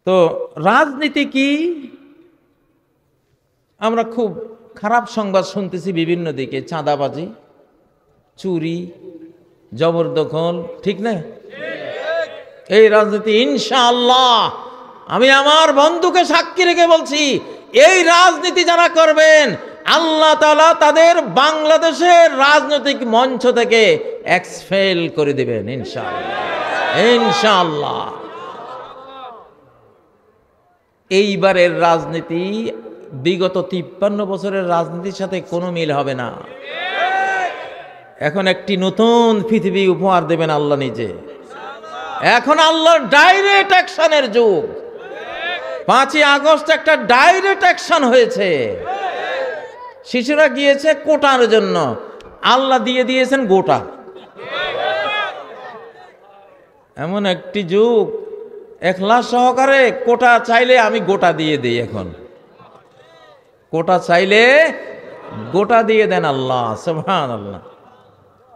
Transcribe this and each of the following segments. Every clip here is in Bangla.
তো রাজনীতি কি? আমরা খুব খারাপ সংবাদ শুনতেছি বিভিন্ন দিকে, চাঁদাবাজি, চুরি, জবরদখল, ঠিক না? এই রাজনীতি ইনশাআল্লাহ আমি আমার বন্ধুকে সাক্ষী রেখে বলছি, এই রাজনীতি যারা করবেন আল্লাহ তাআলা তাদের বাংলাদেশের রাজনৈতিক মঞ্চ থেকে এক্সপেল করে দিবেন ইনশাআল্লাহ, ইনশাআল্লাহ। এইবারের রাজনীতি বিগত 53 বছরের রাজনীতির সাথে কোনো মিল হবে না। এখন একটি নতুন পৃথিবী উপহার দেবেন আল্লাহ নিজে। এখন আল্লাহর ডাইরেক্ট অ্যাকশনের যুগ। 5ই আগস্ট একটা ডাইরেক্ট অ্যাকশন হয়েছে। শিশুরা গিয়েছে কোটার জন্য, আল্লাহ দিয়ে দিয়েছেন গোটা। এমন একটি যুগ, ইখলাস সহকারে কোটা চাইলে আমি গোটা দিয়ে দিই। এখন কোটা চাইলে গোটা দিয়ে দেন আল্লাহ, সুবহানাল্লাহ।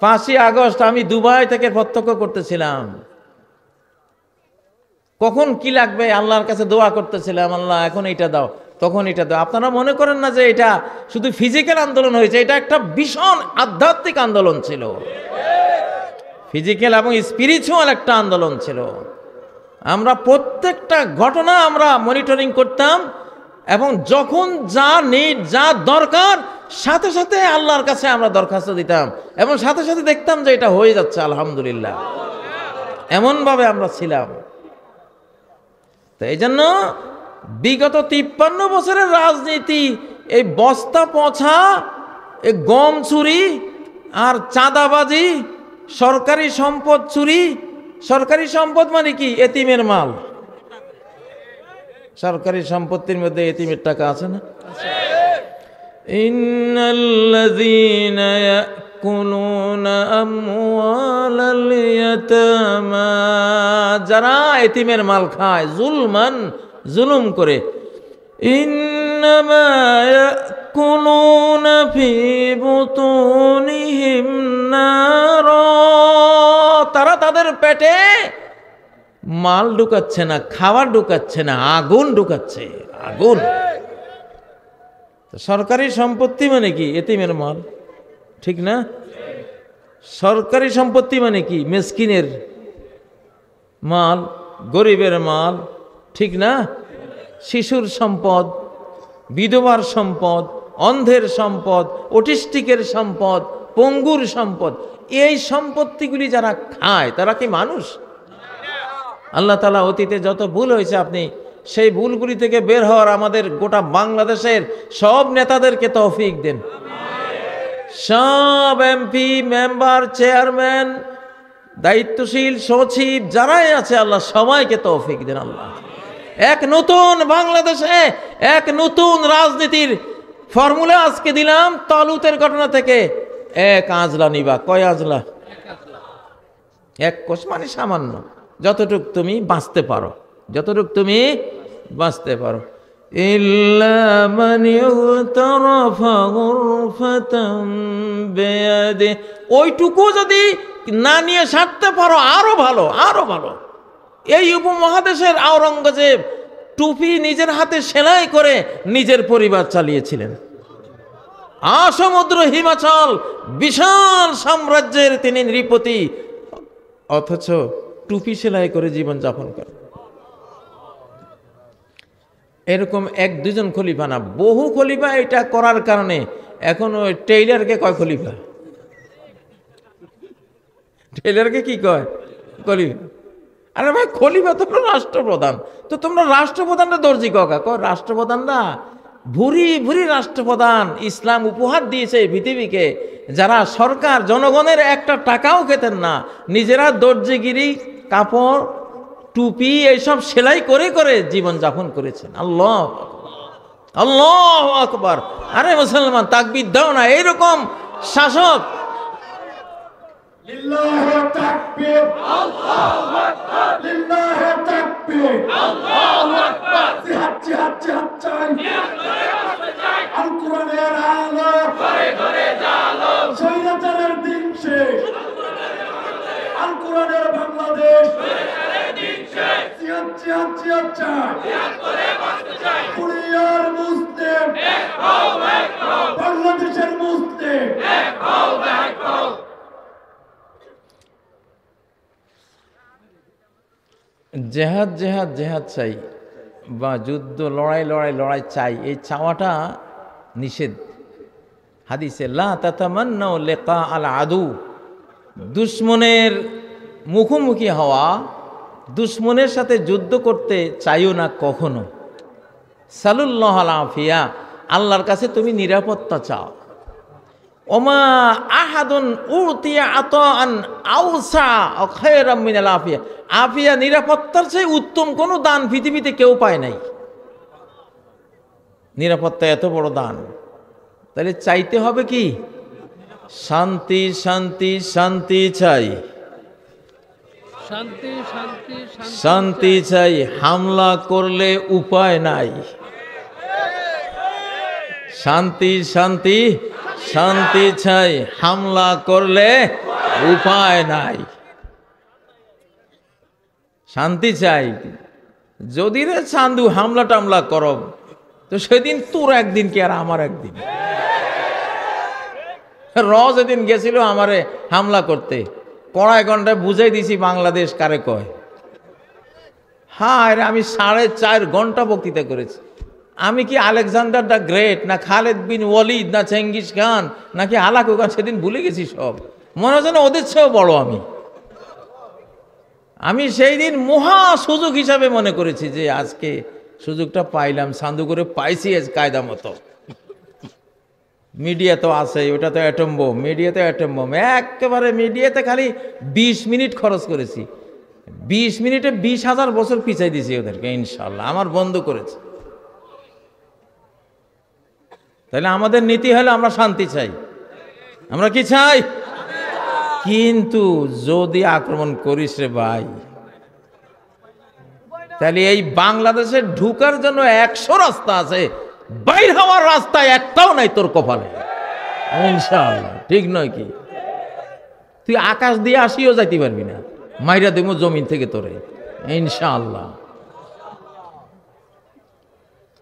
5ই আগস্ট আমি দুবাই থেকে প্রত্যক্ষ করতেছিলাম। কখন কি লাগবে আল্লাহর কাছে দোয়া করতেছিলাম, আল্লাহ এখন এটা দাও, তখন এটা দাও। আপনারা মনে করেন না যে এটা শুধু ফিজিক্যাল আন্দোলন হয়েছে, এটা একটা ভীষণ আধ্যাত্মিক আন্দোলন ছিল, ফিজিক্যাল এবং স্পিরিচুয়াল একটা আন্দোলন ছিল। আমরা প্রত্যেকটা ঘটনা আমরা মনিটরিং করতাম এবং যখন যা নিড, যা দরকার, সাথে সাথে আল্লাহর কাছে আমরা দরখাস্ত দিতাম এবং সাথে সাথে দেখতাম যে এটা হয়ে যাচ্ছে, আলহামদুলিল্লাহ। এমনভাবে আমরা ছিলাম। তো এই জন্য বিগত 53 বছরের রাজনীতি, এই বস্তা পচা, এই গম চুরি আর চাঁদাবাজি, সরকারি সম্পদ চুরি। সরকারি সম্পদ মানে কি? এতিমের মাল। সরকারি সম্পত্তির মধ্যে এতিমের টাকা আছে না? ইন্নাল্লাযীনা ইয়াকুলুনা আমওয়ালাল ইয়াতামা, যারা এতিমের মাল খায় জুলমান, জুলুম করে, ইন্নামা ইয়াকুলুনা ফি বুতুনিহিম নারা, তারা তাদের পেটে মাল ঢুকাচ্ছে না, খাবার ঢুকাচ্ছে না, আগুন ঢুকাচ্ছে, আগুন। সরকারি সম্পত্তি মানে কি? এতিমের মাল, ঠিক না? সরকারি সম্পত্তি মানে কি? মিসকিনের মাল, গরিবের মাল, ঠিক না? শিশুর সম্পদ, বিধবার সম্পদ, অন্ধের সম্পদ, অটিস্টিকের সম্পদ, পঙ্গুর সম্পদ। এই সম্পত্তিগুলি যারা খায় তারা কি মানুষ? আল্লাহ তাআলা অতীতে যত ভুল হয়েছে আপনি সেই ভুলগুলি থেকে বের হওয়ার আমাদের গোটা বাংলাদেশের সব নেতাদেরকে তৌফিক দেন। সব এমপি, মেম্বার, চেয়ারম্যান, দায়িত্বশীল সচিব যারাই আছে আল্লাহ সবাইকে তৌফিক দেন আল্লাহ। এক নতুন বাংলাদেশে এক নতুন রাজনীতির ফর্মুলা আজকে দিলাম তালুতের ঘটনা থেকে। এক আজলা নিবা। কয় আজলা? এক কোষ মানে সামান্য, যতটুক তুমি বাঁচতে পারো, যতটুক তুমি বাঁচতে পারো। ইল্লা মান ইগতারাফা গুরফাতাম বিয়াদি, ওইটুকু যদি না নিয়ে সারতে পারো আরো ভালো, আরো ভালো। এই উপমহাদেশের আওরঙ্গজেব টুপি নিজের হাতে সেলাই করে নিজের পরিবার চালিয়েছিলেন। আসমুদ্র হিমাচল বিশাল সাম্রাজ্যের তিনি নৃপতি, অথচ টুপি সেলাই করে জীবন যাপন করে। এরকম এক দুজন খলিফা না, বহু খলিফা এটা করার কারণে এখন ওই টেইলারকে কয় খলিফা। টেইলারকে কি কয়? খলিফা। আরে ভাই খলিফা তোমরা রাষ্ট্রপ্রধান, তো তোমরা রাষ্ট্রপ্রধানরা দর্জি কাকা কয় রাষ্ট্রপ্রধানরা ভুরি ভুরি রাষ্ট্রপ্রধান ইসলাম উপহার দিয়েছে পৃথিবীকে, যারা সরকার জনগণের একটা টাকাও খেতেন না, নিজেরা দর্জিগিরি, কাপড়, টুপি এইসব সেলাই করে করে জীবন যাপন করেছেন। আল্লাহ আল্লাহু আকবার। আরে মুসলমান তাকবীর দাও না। এইরকম শাসক লিল্লাহি তাকবীর, আল্লাহু আকবার, লিল্লাহি তাকবীর, আল্লাহু আকবার। জিহাদ জিহাদ জিহাদ চাই, জিহাদ করে বাঁচতে চাই। আল কোরআনের আলো ঘরে ঘরে জালো, স্বৈরাচারের দিন শেষ, আল কোরআনের বাংলাদেশ, স্বৈরাচারের দিন শেষ। জিহাদ জিহাদ জিহাদ চাই কুড়িয়ার মুসলিম বাংলাদেশের মুসলিম জেহাদ জেহাদ জেহাদ চাই বা যুদ্ধ লড়াই চাই, এই চাওয়াটা নিষেধ হাদিসে। লা তাতামান্নাউ লিকা আল আদু, দুশ্মনের মুখোমুখি হওয়া, দুশ্মনের সাথে যুদ্ধ করতে চাইও না কখনো। সালুল্লাহ আল আফিয়া, আল্লাহর কাছে তুমি নিরাপত্তা চাও। ওমা আহাদুন উতিয়া আতাআন আওসা খায়রাম মিনাল আফিয়া, আফিয়া নিরাপত্তার চেয়ে উত্তম কোনো দান পৃথিবীতে কেউ পায় নাই। নিরাপত্তা এত বড় দান, তাহলে চাইতে হবে কি? শান্তি শান্তি শান্তি চাই, শান্তি শান্তি শান্তি চাই। হামলা করলে উপায় নাই। শান্তি শান্তি শান্তি চাই, হামলা করলে উপায় নাই। শান্তি চাই। যদি রে চান্দু হামলা টামলা করব, তো সেদিন তোর একদিন কি আর আমার একদিন। যেদিন গেছিল আমারে হামলা করতে, কড়াই ঘন্টায় বুঝাই দিছি বাংলাদেশ কারে কয়। হ্যাঁ, আমি 4.5 ঘন্টা বক্তৃতা করেছি। আমি কি আলেকজান্ডার দ্য গ্রেট, না খালেদ বিন ওয়ালিদ, না চেঙ্গিস খান, নাকি হালাকু খান? সেদিন ভুলে গেছি সব। মনে হচ্ছে না ওদের চেয়েও বড় আমি সেই দিন মহা সুযোগ হিসাবে মনে করেছি যে আজকে সুযোগটা পাইলাম, সান্দু করে পাইছি আজ কায়দা মতো। মিডিয়া তো আছে, ওটা তো অ্যাটম বোম, মিডিয়াতে অ্যাটম বোম। একেবারে মিডিয়াতে খালি 20 মিনিট খরচ করেছি, 20 মিনিটে 20,000 বছর পিছাই দিয়েছি ওদেরকে। ইনশাল্লাহ আমার বন্ধ করেছে। তাহলে আমাদের নীতি হলো আমরা শান্তি চাই। আমরা কি চাই? কিন্তু যদি আক্রমণ করিস রে ভাই, তাহলে এই বাংলাদেশে ঢুকার জন্য 100 রাস্তা আছে, বাইর হওয়ার রাস্তা একটাও নাই তোর কপালে। ইনশাআল্লাহ, ঠিক নয় কি? তুই আকাশ দিয়ে আসিও যাইতে পারবি না, মাইরা দেবো জমিন থেকে তোরে ইনশাআল্লাহ।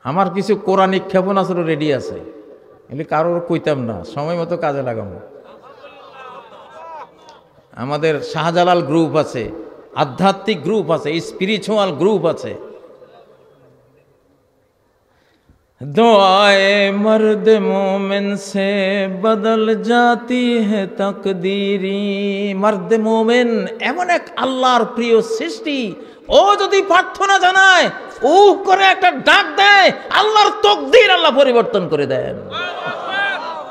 আমার কিছু কোরআনিক ক্ষেপণাস্ত্র রেডি আছে, এগুলি কারোর কইতাম না, সময় মতো কাজে লাগাবো। আমাদের শাহজালাল গ্রুপ আছে, আধ্যাত্মিক গ্রুপ আছে, স্পিরিচুয়াল গ্রুপ আছে। दुआए मर्द मोमिन से बदल जाती है तकदीरी। मर्द मोमिन এমন এক আল্লাহর প্রিয় সৃষ্টি, ও যদি প্রার্থনা জানায়, ও করে একটা ডাক দেয়, আল্লাহর তকদির আল্লাহ পরিবর্তন করে দেন।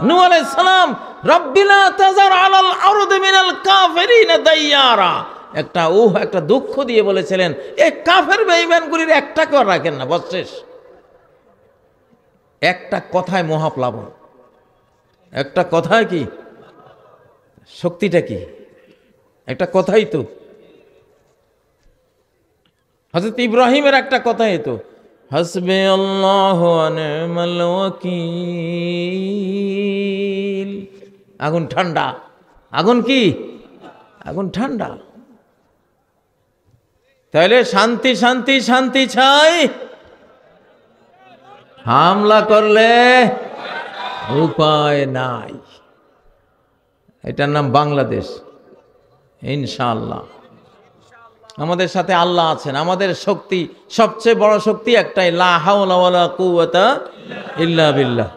নূহ আলাইহিস সালাম রব্বিলা তাজার আলাল আরদি মিনাল কাফিরিন দাইয়ারা, একটা দুঃখ দিয়ে বলেছিলেন, এই কাফের বেঈমানগুলির একটাকেও রাখেন না। বস শেষ। একটা কথায় মহাপ্লাবন, একটা কথায় কি শক্তিটা কি? একটা কথাই তো। হযরত ইব্রাহিমের একটা কথাই তো, হাসবি আল্লাহু ওয়া নি'মাল ওয়াকিল। আগুন ঠান্ডা, আগুন কি? আগুন ঠান্ডা। তাহলে শান্তি শান্তি শান্তি চাই, হামলা করলে উপায় নাই। এটার নাম বাংলাদেশ। ইনশাআল্লাহ আমাদের সাথে আল্লাহ আছেন। আমাদের শক্তি, সবচেয়ে বড় শক্তি একটাই, লা হাওলা ওয়ালা কুওয়াতা ইল্লা বিল্লাহ।